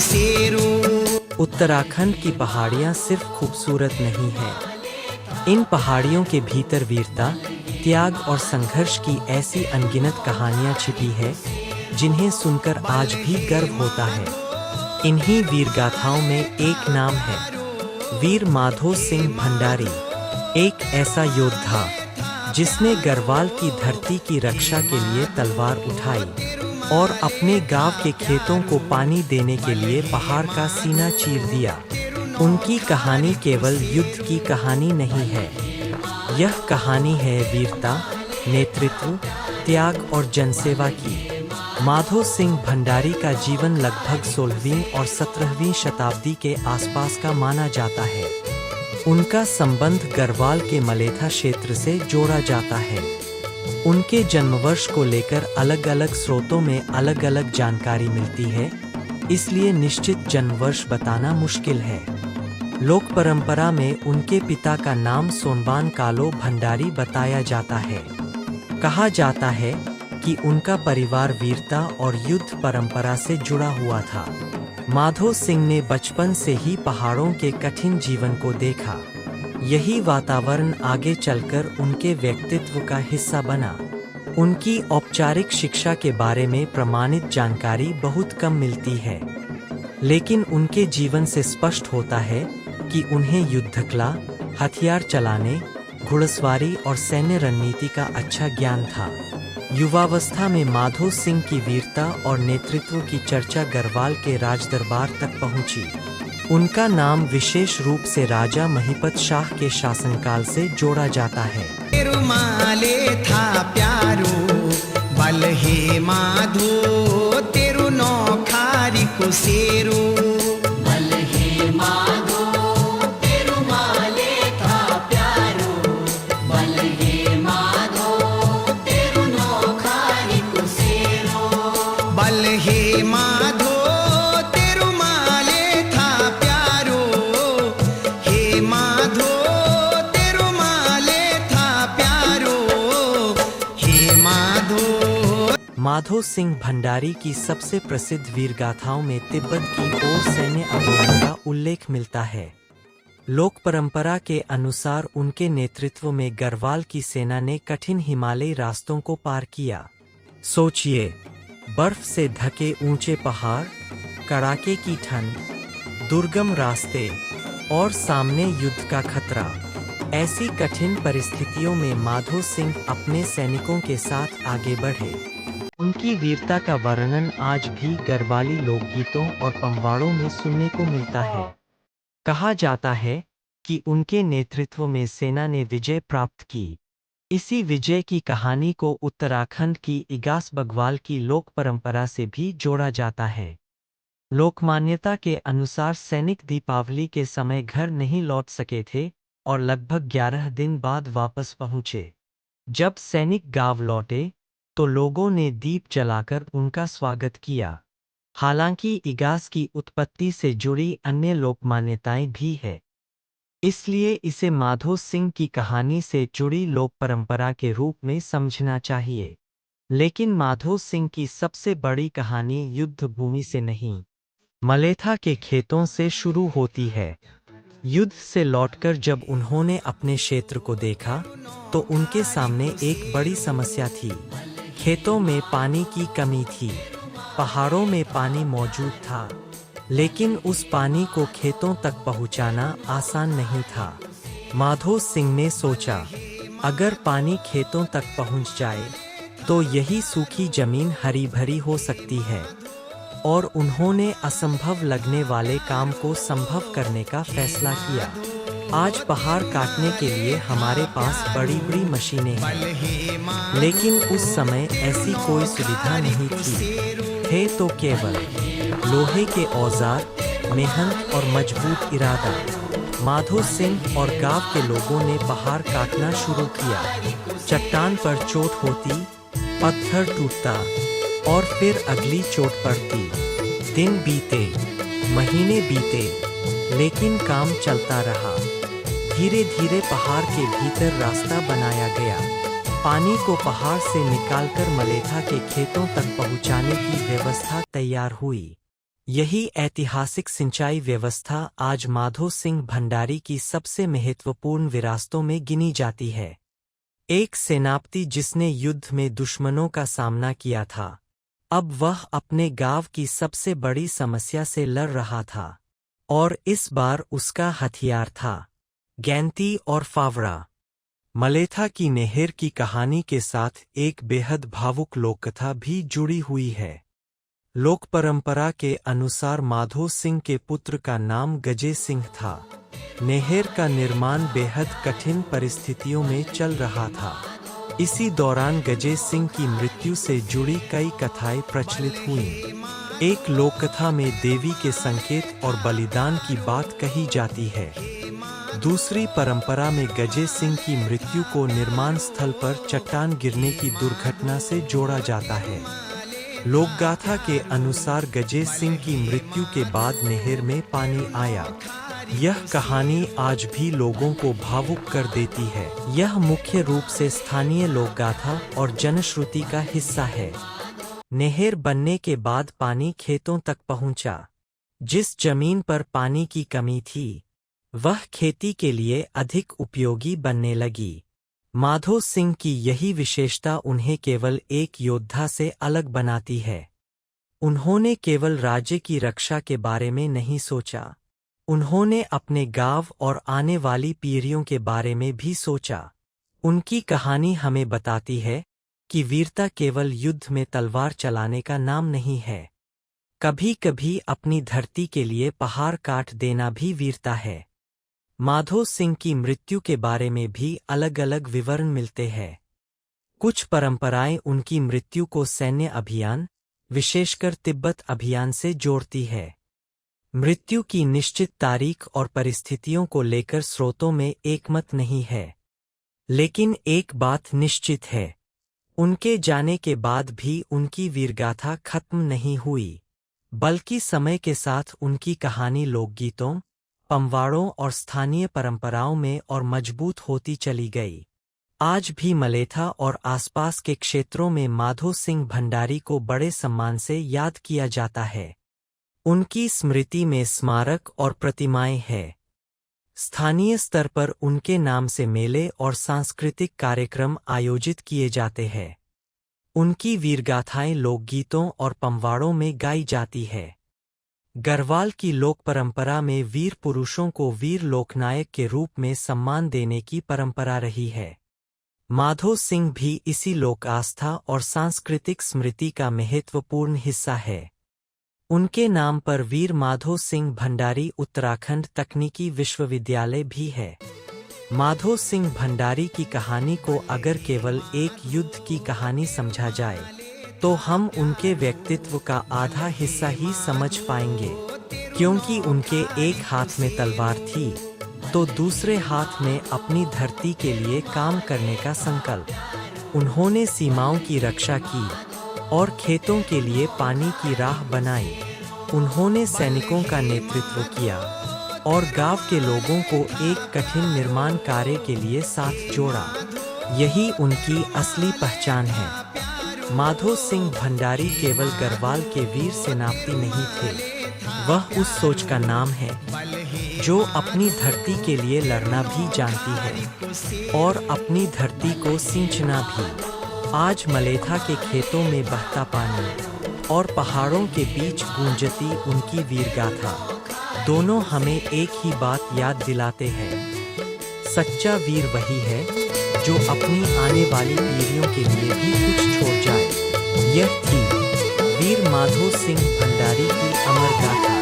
शेरो। उत्तराखंड की पहाड़ियाँ सिर्फ खूबसूरत नहीं हैं, इन पहाड़ियों के भीतर वीरता, त्याग और संघर्ष की ऐसी अनगिनत कहानियाँ छिपी है जिन्हें सुनकर आज भी गर्व होता है। इन्हीं वीर गाथाओं में एक नाम है वीर माधो सिंह भंडारी, एक ऐसा योद्धा जिसने गढ़वाल की धरती की रक्षा के लिए तलवार उठाई और अपने गांव के खेतों को पानी देने के लिए पहाड़ का सीना चीर दिया। उनकी कहानी केवल युद्ध की कहानी नहीं है, यह कहानी है वीरता, नेतृत्व, त्याग और जनसेवा की। माधो सिंह भंडारी का जीवन लगभग 16वीं और 17वीं शताब्दी के आसपास का माना जाता है। उनका संबंध गढ़वाल के मलेथा क्षेत्र से जोड़ा जाता है। उनके जन्मवर्ष को लेकर अलग अलग स्रोतों में अलग अलग जानकारी मिलती है, इसलिए निश्चित जन्मवर्ष बताना मुश्किल है। लोक परंपरा में उनके पिता का नाम सोनबान कालो भंडारी बताया जाता है। कहा जाता है कि उनका परिवार वीरता और युद्ध परंपरा से जुड़ा हुआ था। माधो सिंह ने बचपन से ही पहाड़ों के कठिन जीवन को देखा। यही वातावरण आगे चलकर उनके व्यक्तित्व का हिस्सा बना। उनकी औपचारिक शिक्षा के बारे में प्रमाणित जानकारी बहुत कम मिलती है, लेकिन उनके जीवन से स्पष्ट होता है कि उन्हें युद्धकला, हथियार चलाने, घुड़सवारी और सैन्य रणनीति का अच्छा ज्ञान था। युवावस्था में माधो सिंह की वीरता और नेतृत्व की चर्चा गढ़वाल के राजदरबार तक पहुंची। उनका नाम विशेष रूप से राजा महिपत शाह के शासनकाल से जोड़ा जाता है। माले था प्यारो बल हे माधो तेरु नौखारी को शेरो। बल हे माधो तेरु माले था प्यारो, बल हे माधो तेरु नौखारी को शेरो। बल हे माधो माधो सिंह भंडारी की सबसे प्रसिद्ध वीरगाथाओं में तिब्बत की ओर सैन्य अभियान का उल्लेख मिलता है। लोक परंपरा के अनुसार उनके नेतृत्व में गढ़वाल की सेना ने कठिन हिमालयी रास्तों को पार किया। सोचिए, बर्फ से ढके ऊंचे पहाड़, कड़ाके की ठंड, दुर्गम रास्ते और सामने युद्ध का खतरा। ऐसी कठिन परिस्थितियों में माधो सिंह अपने सैनिकों के साथ आगे बढ़े। उनकी वीरता का वर्णन आज भी गढ़वाली लोकगीतों और पखवाड़ों में सुनने को मिलता है। कहा जाता है कि उनके नेतृत्व में सेना ने विजय प्राप्त की। इसी विजय की कहानी को उत्तराखंड की इगास बग्वाल की लोक परंपरा से भी जोड़ा जाता है। लोकमान्यता के अनुसार सैनिक दीपावली के समय घर नहीं लौट सके थे और लगभग 11 दिन बाद वापस पहुंचे। जब सैनिक गांव लौटे तो लोगों ने दीप जलाकर उनका स्वागत किया। हालांकि इगास की उत्पत्ति से जुड़ी अन्य लोक मान्यताएं भी है, इसलिए इसे माधो सिंह की कहानी से जुड़ी लोक परंपरा के रूप में समझना चाहिए। लेकिन माधो सिंह की सबसे बड़ी कहानी युद्ध भूमि से नहीं, मलेथा के खेतों से शुरू होती है। युद्ध से लौटकर जब उन्होंने अपने क्षेत्र को देखा तो उनके सामने एक बड़ी समस्या थी। खेतों में पानी की कमी थी। पहाड़ों में पानी मौजूद था, लेकिन उस पानी को खेतों तक पहुंचाना आसान नहीं था। माधो सिंह ने सोचा, अगर पानी खेतों तक पहुंच जाए तो यही सूखी जमीन हरी भरी हो सकती है, और उन्होंने असंभव लगने वाले काम को संभव करने का फैसला किया। आज पहाड़ काटने के लिए हमारे पास बड़ी बड़ी मशीनें हैं, लेकिन उस समय ऐसी कोई सुविधा नहीं थी। थे तो केवल लोहे के औजार, मेहनत और मजबूत इरादा। माधो सिंह और गांव के लोगों ने पहाड़ काटना शुरू किया। चट्टान पर चोट होती, पत्थर टूटता और फिर अगली चोट पड़ती। दिन बीते, महीने बीते, लेकिन काम चलता रहा। धीरे धीरे पहाड़ के भीतर रास्ता बनाया गया। पानी को पहाड़ से निकालकर मलेथा के खेतों तक पहुंचाने की व्यवस्था तैयार हुई। यही ऐतिहासिक सिंचाई व्यवस्था आज माधो सिंह भंडारी की सबसे महत्वपूर्ण विरासतों में गिनी जाती है। एक सेनापति जिसने युद्ध में दुश्मनों का सामना किया था, अब वह अपने गांव की सबसे बड़ी समस्या से लड़ रहा था, और इस बार उसका हथियार था गैंती और फावड़ा। मलेथा की नहर की कहानी के साथ एक बेहद भावुक लोककथा भी जुड़ी हुई है। लोक परंपरा के अनुसार माधो सिंह के पुत्र का नाम गजे सिंह था। नहर का निर्माण बेहद कठिन परिस्थितियों में चल रहा था। इसी दौरान गजे सिंह की मृत्यु से जुड़ी कई कथाएं प्रचलित हुईं। एक लोककथा में देवी के संकेत और बलिदान की बात कही जाती है। दूसरी परंपरा में गजे सिंह की मृत्यु को निर्माण स्थल पर चट्टान गिरने की दुर्घटना से जोड़ा जाता है। लोकगाथा के अनुसार गजे सिंह की मृत्यु के बाद नहर में पानी आया। यह कहानी आज भी लोगों को भावुक कर देती है। यह मुख्य रूप से स्थानीय लोकगाथा और जनश्रुति का हिस्सा है। नहर बनने के बाद पानी खेतों तक पहुंचा। जिस जमीन पर पानी की कमी थी, वह खेती के लिए अधिक उपयोगी बनने लगी। माधो सिंह की यही विशेषता उन्हें केवल एक योद्धा से अलग बनाती है। उन्होंने केवल राज्य की रक्षा के बारे में नहीं सोचा, उन्होंने अपने गांव और आने वाली पीढ़ियों के बारे में भी सोचा। उनकी कहानी हमें बताती है कि वीरता केवल युद्ध में तलवार चलाने का नाम नहीं है। कभी-कभी अपनी धरती के लिए पहाड़ काट देना भी वीरता है। माधो सिंह की मृत्यु के बारे में भी अलग-अलग विवरण मिलते हैं। कुछ परंपराएं उनकी मृत्यु को सैन्य अभियान, विशेषकर तिब्बत अभियान से जोड़ती है। मृत्यु की निश्चित तारीख और परिस्थितियों को लेकर स्रोतों में एकमत नहीं है, लेकिन एक बात निश्चित है, उनके जाने के बाद भी उनकी वीरगाथा खत्म नहीं हुई, बल्कि समय के साथ उनकी कहानी लोकगीतों, पमवाड़ों और स्थानीय परंपराओं में और मजबूत होती चली गई। आज भी मलेथा और आसपास के क्षेत्रों में माधो सिंह भंडारी को बड़े सम्मान से याद किया जाता है। उनकी स्मृति में स्मारक और प्रतिमाएं हैं। स्थानीय स्तर पर उनके नाम से मेले और सांस्कृतिक कार्यक्रम आयोजित किए जाते हैं। उनकी वीरगाथाएं लोकगीतों और पमवाड़ों में गाई जाती है। गढ़वाल की लोक परंपरा में वीर पुरुषों को वीर लोकनायक के रूप में सम्मान देने की परंपरा रही है। माधो सिंह भी इसी लोक आस्था और सांस्कृतिक स्मृति का महत्वपूर्ण हिस्सा है। उनके नाम पर वीर माधो सिंह भंडारी उत्तराखंड तकनीकी विश्वविद्यालय भी है। माधो सिंह भंडारी की कहानी को अगर केवल एक युद्ध की कहानी समझा जाए, तो हम उनके व्यक्तित्व का आधा हिस्सा ही समझ पाएंगे, क्योंकि उनके एक हाथ में तलवार थी, तो दूसरे हाथ में अपनी धरती के लिए काम करने का संकल्प। उन्होंने सीमाओं की रक्षा की और खेतों के लिए पानी की राह बनाई। उन्होंने सैनिकों का नेतृत्व किया और गांव के लोगों को एक कठिन निर्माण कार्य के लिए साथ जोड़ा। यही उनकी असली पहचान है। माधो सिंह भंडारी केवल गढ़वाल के वीर सेनापति नहीं थे, वह उस सोच का नाम है जो अपनी धरती के लिए लड़ना भी जानती है और अपनी धरती को सींचना भी। आज मलेथा के खेतों में बहता पानी और पहाड़ों के बीच गूंजती उनकी वीरगाथा, दोनों हमें एक ही बात याद दिलाते हैं, सच्चा वीर वही है जो अपनी आने वाली पीढ़ियों के लिए भी कुछ छोड़ जाए। यह थी वीर माधो सिंह भंडारी की अमर गाथा।